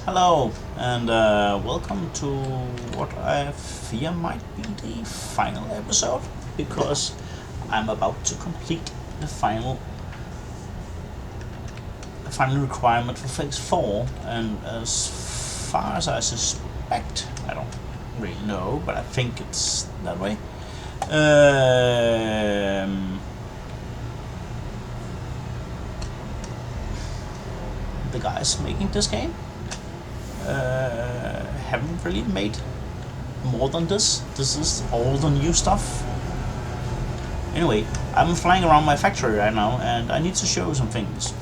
Hello, and welcome to what I fear might be the final episode, because I'm about to complete the final requirement for phase 4, and as far as I suspect, I don't really know, but I think it's that way. The guys making this game haven't really made more than this. This is all the new stuff. Anyway, I'm flying around my factory right now, and I need to show you some things.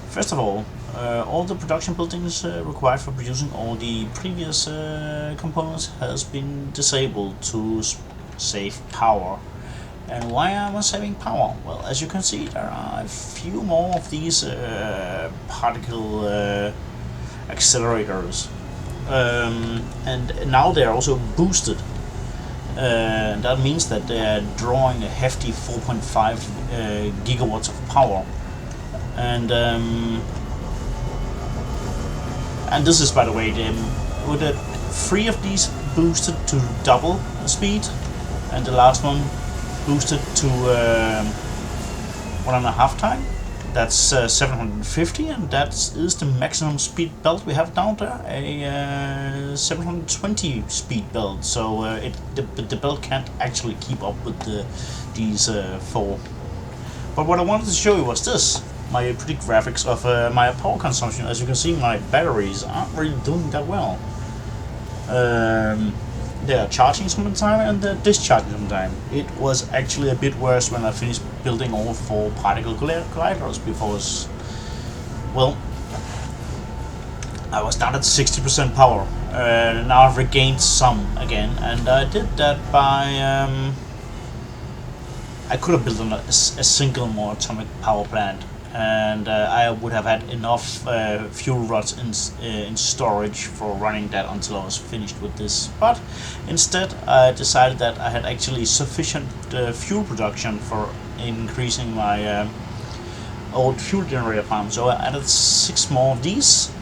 First of all the production buildings required for producing all the previous components has been disabled to save power. And why am I saving power? Well, as you can see, there are a few more of these particle accelerators, and now they are also boosted. That means that they are drawing a hefty 4.5 gigawatts of power, and this is, by the way, with 3 of these boosted to double the speed, and the last one boosted to 1.5 times. That's 750, and that is the maximum speed belt we have down there, a 720 speed belt. So the belt can't actually keep up with these 4. But what I wanted to show you was this, my pretty graphics of my power consumption. As you can see, my batteries aren't really doing that well. They are charging sometime and they're discharging sometime. It was actually a bit worse when I finished building all 4 particle colliders, because, well, I was down at 60% power. Now I've regained some again, and I did that by I could have built a single more atomic power plant, and I would have had enough fuel rods in storage for running that until I was finished with this. But instead I decided that I had actually sufficient fuel production for increasing my old fuel generator farm, so I added 6 more of these.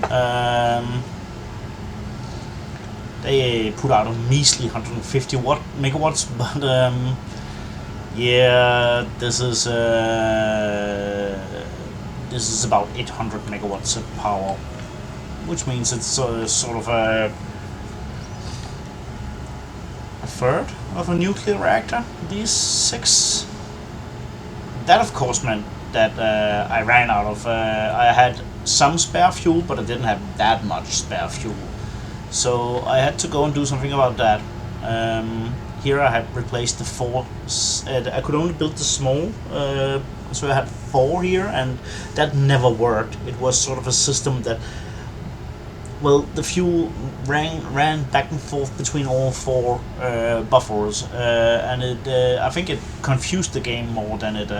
They put out a measly 150 megawatts, but yeah, this is about 800 megawatts of power, which means it's sort of a third of a nuclear reactor, these 6. That of course meant that I ran out of, I had some spare fuel, but I didn't have that much spare fuel. So I had to go and do something about that. Here I had replaced the 4, I could only build the small, so I had 4 here, and that never worked. It was sort of a system that, well, the fuel ran back and forth between all 4 buffers, and I think it confused the game more than it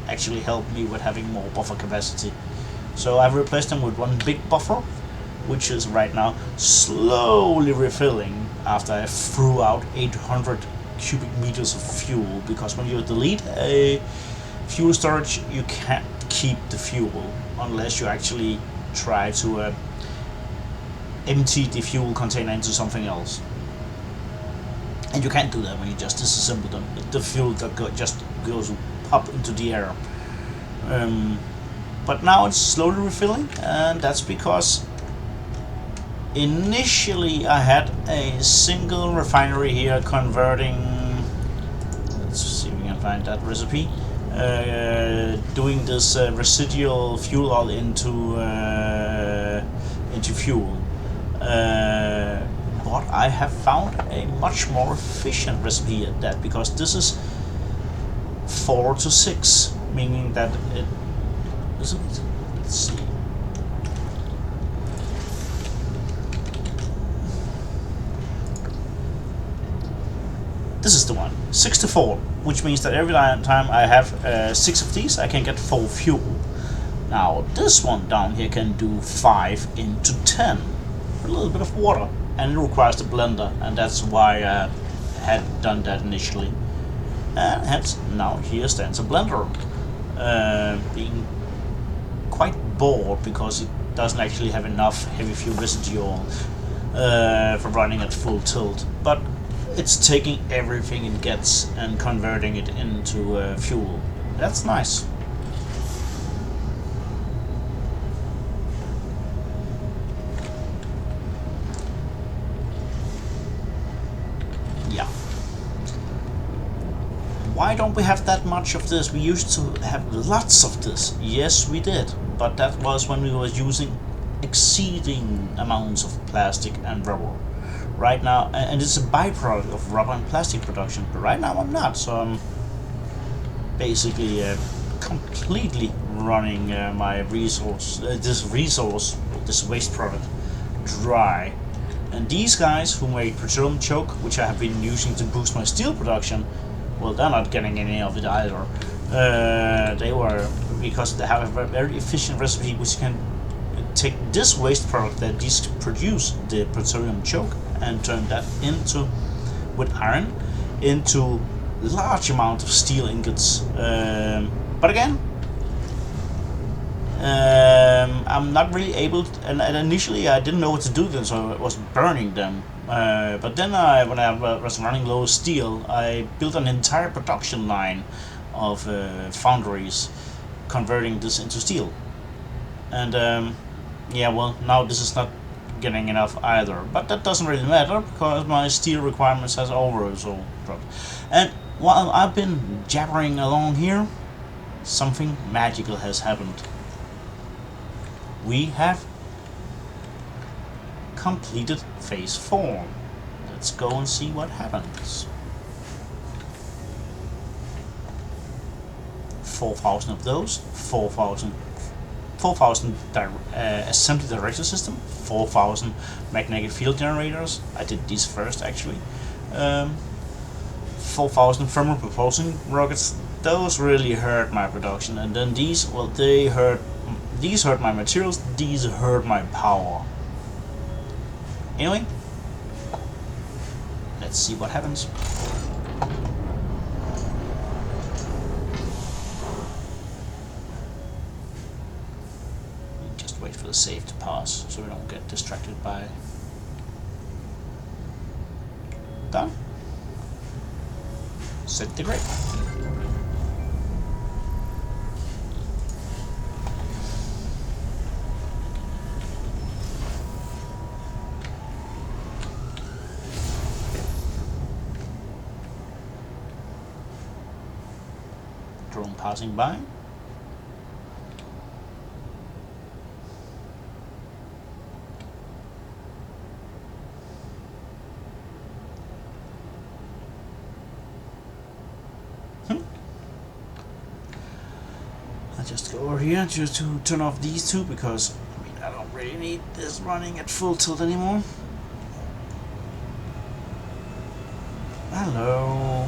actually helped me with having more buffer capacity. So I've replaced them with 1 big buffer, which is right now slowly refilling after I threw out 800 cubic meters of fuel, because when you delete a fuel storage, you can't keep the fuel unless you actually try to empty the fuel container into something else, and you can't do that when you just disassemble them. The fuel that just goes up into the air. But now it's slowly refilling, and that's because initially I had a single refinery here converting, let's see if we can find that recipe, doing this residual fuel oil into fuel. But I have found a much more efficient recipe at that, because this is 4 to 6, meaning that it isn't, let's see, this is the one, 6 to 4, which means that every time I have 6 of these, I can get 4 fuel. Now this one down here can do 5 into 10, a little bit of water, and it requires the blender, and that's why I had done that initially. And hence now here stands a blender, being quite bored because it doesn't actually have enough heavy fuel residual for running at full tilt. But it's taking everything it gets and converting it into fuel. That's nice. Yeah. Why don't we have that much of this? We used to have lots of this. Yes, we did. But that was when we were using exceeding amounts of plastic and rubber. Right now, and it's a byproduct of rubber and plastic production, but right now I'm not, so I'm basically completely running my this waste product dry. And these guys who made petroleum choke, which I have been using to boost my steel production, well, they're not getting any of it either. They were, because they have a very efficient recipe which can take this waste product that these produce, the petroleum choke, and turn that into, with iron, into large amount of steel ingots. But again, I'm not really able to, and initially I didn't know what to do then, so I was burning them. But then when I was running low steel, I built an entire production line of foundries converting this into steel. And yeah, well, now this is not getting enough either, but that doesn't really matter because my steel requirements has also dropped. And while I've been jabbering along here, something magical has happened. We have completed phase 4. Let's go and see what happens. 4,000 of those, 4,000 assembly director system, 4,000 magnetic field generators. I did these first actually. 4,000 thermal propulsion rockets. Those really hurt my production, and then these, well, they hurt. These hurt my materials. These hurt my power. Anyway, let's see what happens. Wait for the save to pass so we don't get distracted by. Done. Set the grid. Drone passing by. Just go over here just to turn off these two because I mean I don't really need this running at full tilt anymore. Hello.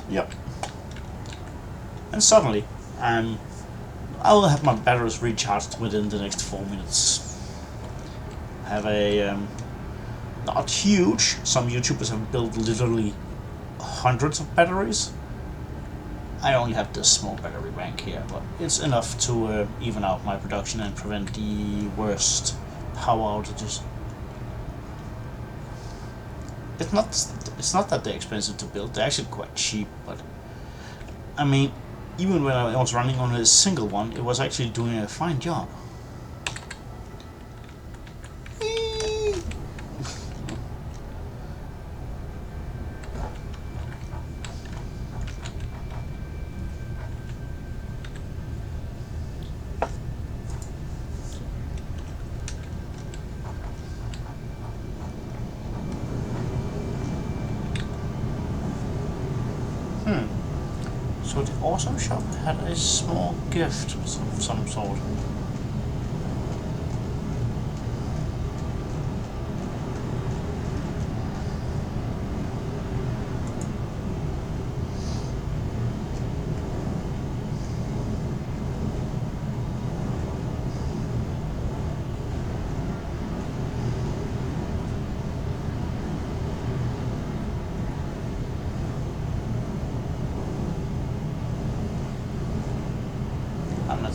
Yep. And suddenly I will have my batteries recharged within the next 4 minutes. I have a not huge. Some YouTubers have built literally hundreds of batteries. I only have this small battery bank here, but it's enough to even out my production and prevent the worst power outages. It's not that they're expensive to build. They're actually quite cheap, but I mean, even when I was running on a single one, it was actually doing a fine job. So the Awesome Shop had a small gift of some sort.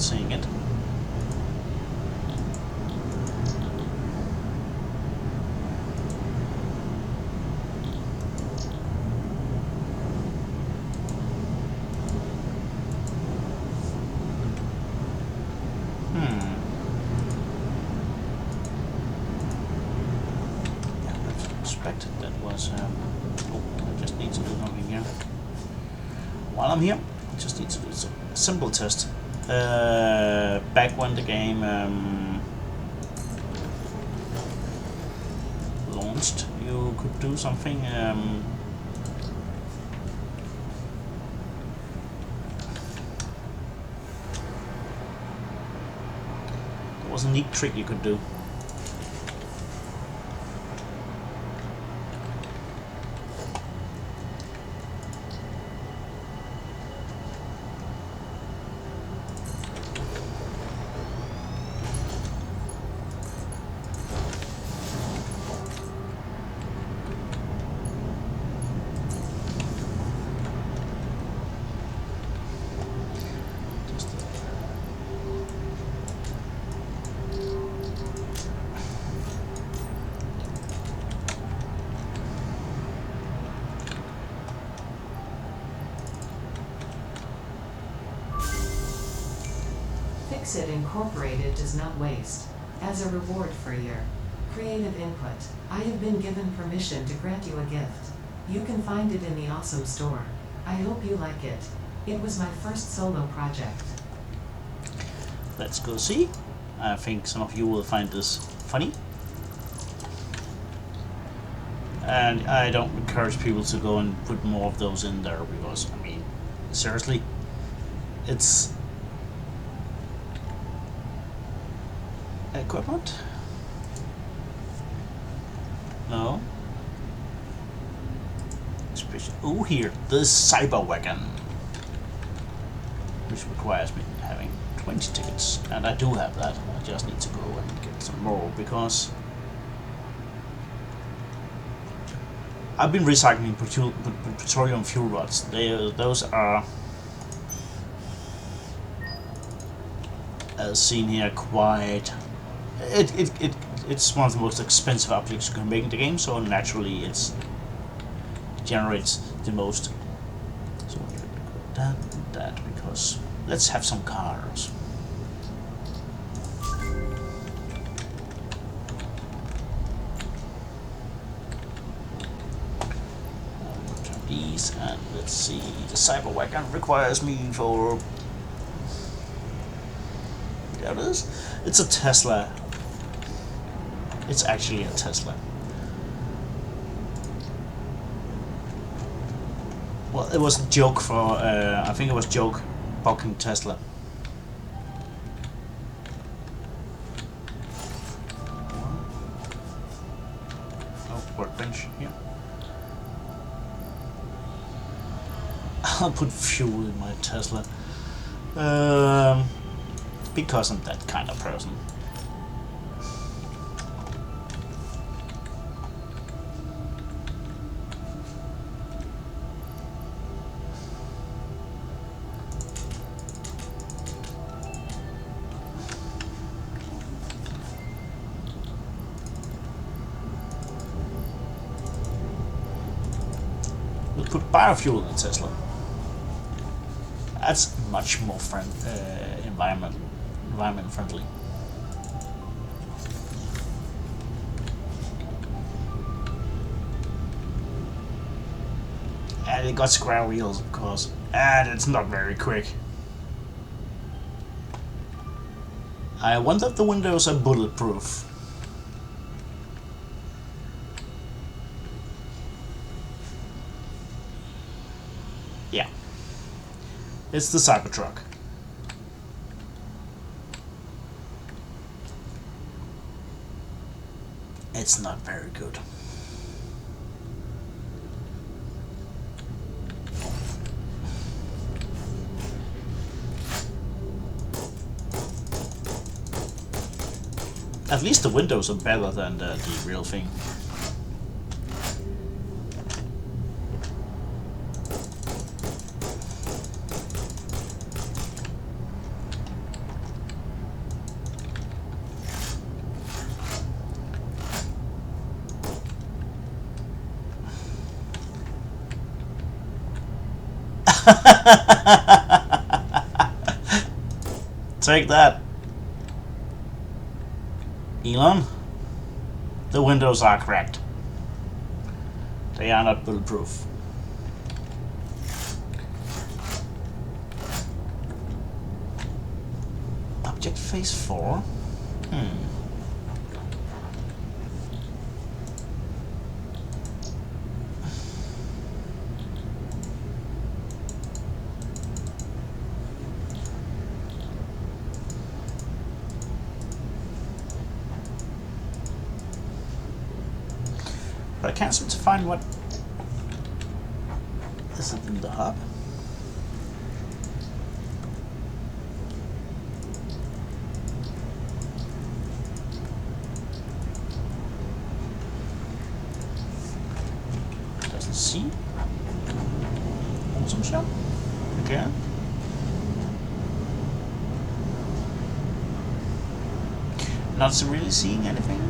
not seeing it. That was oh, I just need to do something here. While I'm here, I just need to do a simple test. Back when the game launched, you could do something there was a neat trick you could do. Fixit Incorporated does not waste. As a reward for your creative input, I have been given permission to grant you a gift. You can find it in the Awesome Store. I hope you like it. It was my first solo project. Let's go see. I think some of you will find this funny. And I don't encourage people to go and put more of those in there because, I mean, seriously, it's equipment? No. Oh, here, the Cyber Wagon, which requires me having 20 tickets, and I do have that. I just need to go and get some more because I've been recycling petroleum fuel rods. Those are, as seen here, quite. It's one of the most expensive objects you can make in the game, so naturally it generates the most. So that because let's have some cars. These, and let's see, the Cyber Wagon requires me for. There it is. It's a Tesla. It's actually a Tesla. Well, it was a joke for, I think it was joke bucking Tesla. Oh, workbench here. I'll put fuel in my Tesla. Because I'm that kind of person. We'll put biofuel in Tesla. That's much more environment friendly. And it got square wheels, of course, and it's not very quick. I wonder if the windows are bulletproof. Yeah. It's the Cybertruck. It's not very good. At least the windows are better than the real thing. Take that, Elon. The windows are cracked. They are not bulletproof. Object phase 4. But I can't seem to find what is it in the hub. Doesn't see. Awesome shot. Okay. Not really seeing anything.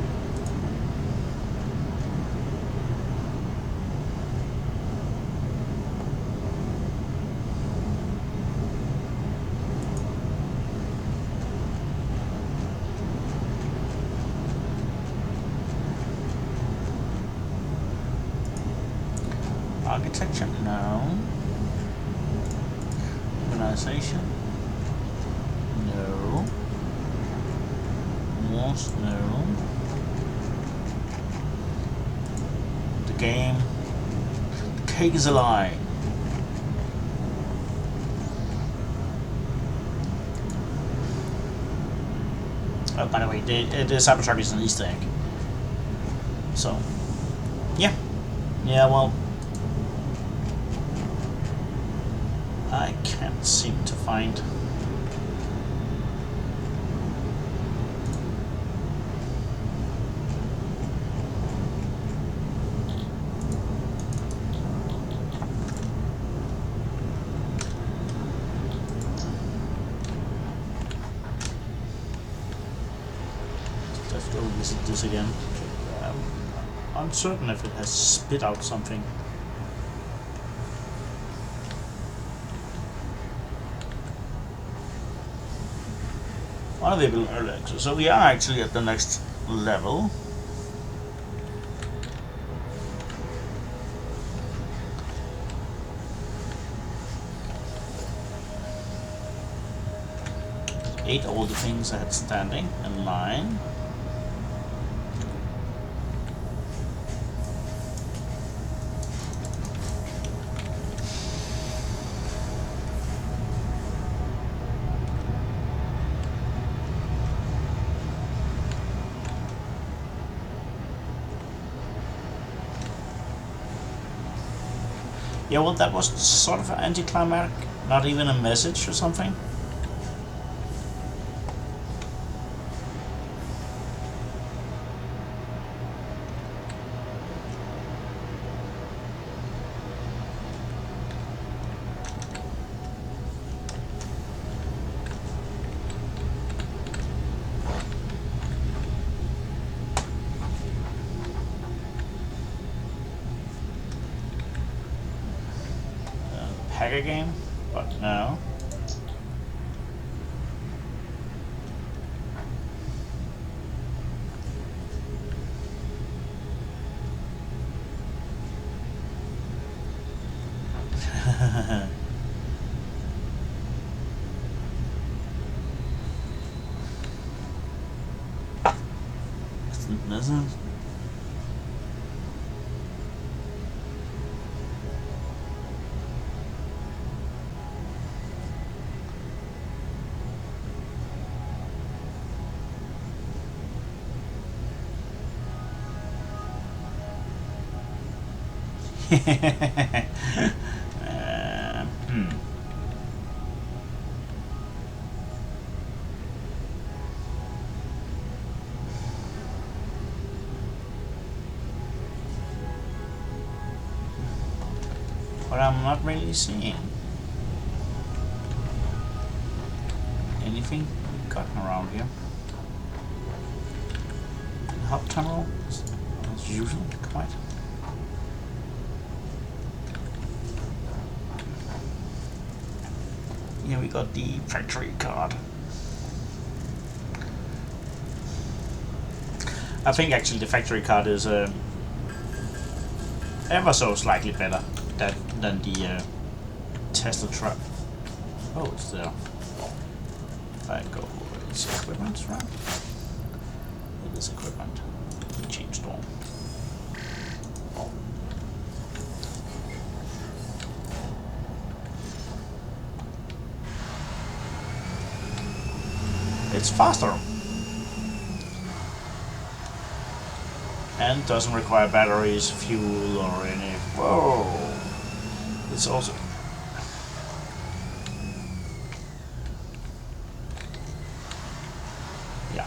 Architecture, no. Organization, no. Walls, no. The game, the cake is a lie. Oh, by the way, the Satisfactory is an Easter egg. So, yeah. Yeah, well, I can't seem to find. Let's go visit this again. I'm uncertain if it has spit out something. Unavailable early access. So we are actually at the next level. Ate all the things I had standing in line. Yeah, well, that was sort of anticlimactic. Not even a message or something. Hacker game, but no. Doesn't. But I'm not really seeing anything gotten around here. Hub tunnel as usual, quite. Here we got the factory card. I think actually the factory card is ever so slightly better than the Teslatruck. Oh, it's there. If I go, it's equipment, right? It is equipment. Cheap store. It's faster and doesn't require batteries, fuel, or any. Whoa! It's also. Yeah.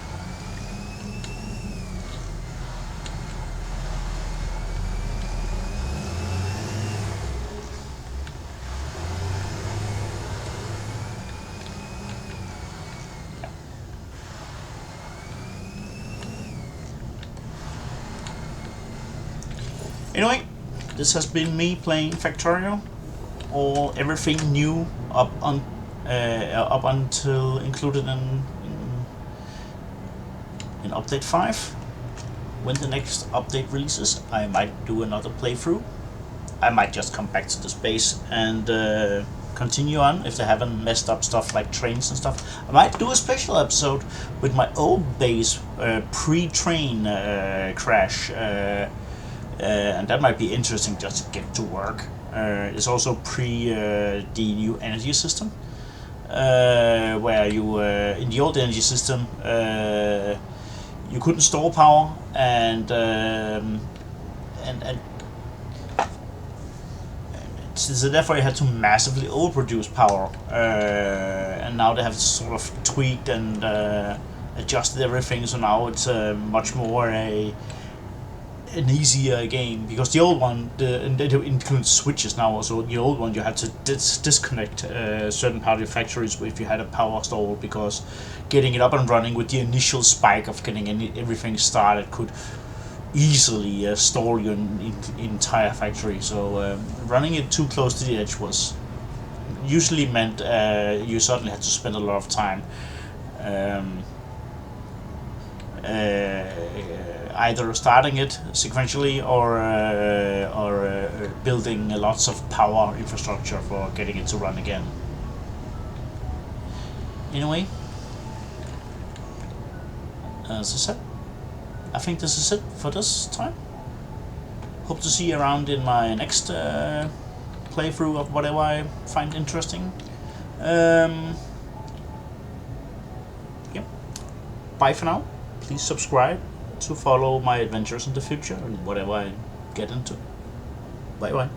Anyway, this has been me playing Factorio, or everything new up until included in update 5. When the next update releases, I might do another playthrough. I might just come back to this base and continue on if they haven't messed up stuff like trains and stuff. I might do a special episode with my old base pre-train crash. And that might be interesting just to get to work. It's also pre the new energy system, where you in the old energy system you couldn't store power, and so therefore you had to massively overproduce power. And now they have sort of tweaked and adjusted everything, so now it's much more an easier game, because the old one, and they include switches now also. The old one, you had to disconnect certain part of your factories if you had a power stall, because getting it up and running with the initial spike of getting everything started could easily stall your entire factory. So running it too close to the edge was usually meant you suddenly had to spend a lot of time either starting it sequentially or building lots of power infrastructure for getting it to run again. Anyway, as I said, I think this is it for this time. Hope to see you around in my next playthrough of whatever I find interesting. Yep. Bye for now. Please subscribe to follow my adventures in the future and whatever I get into. Bye bye.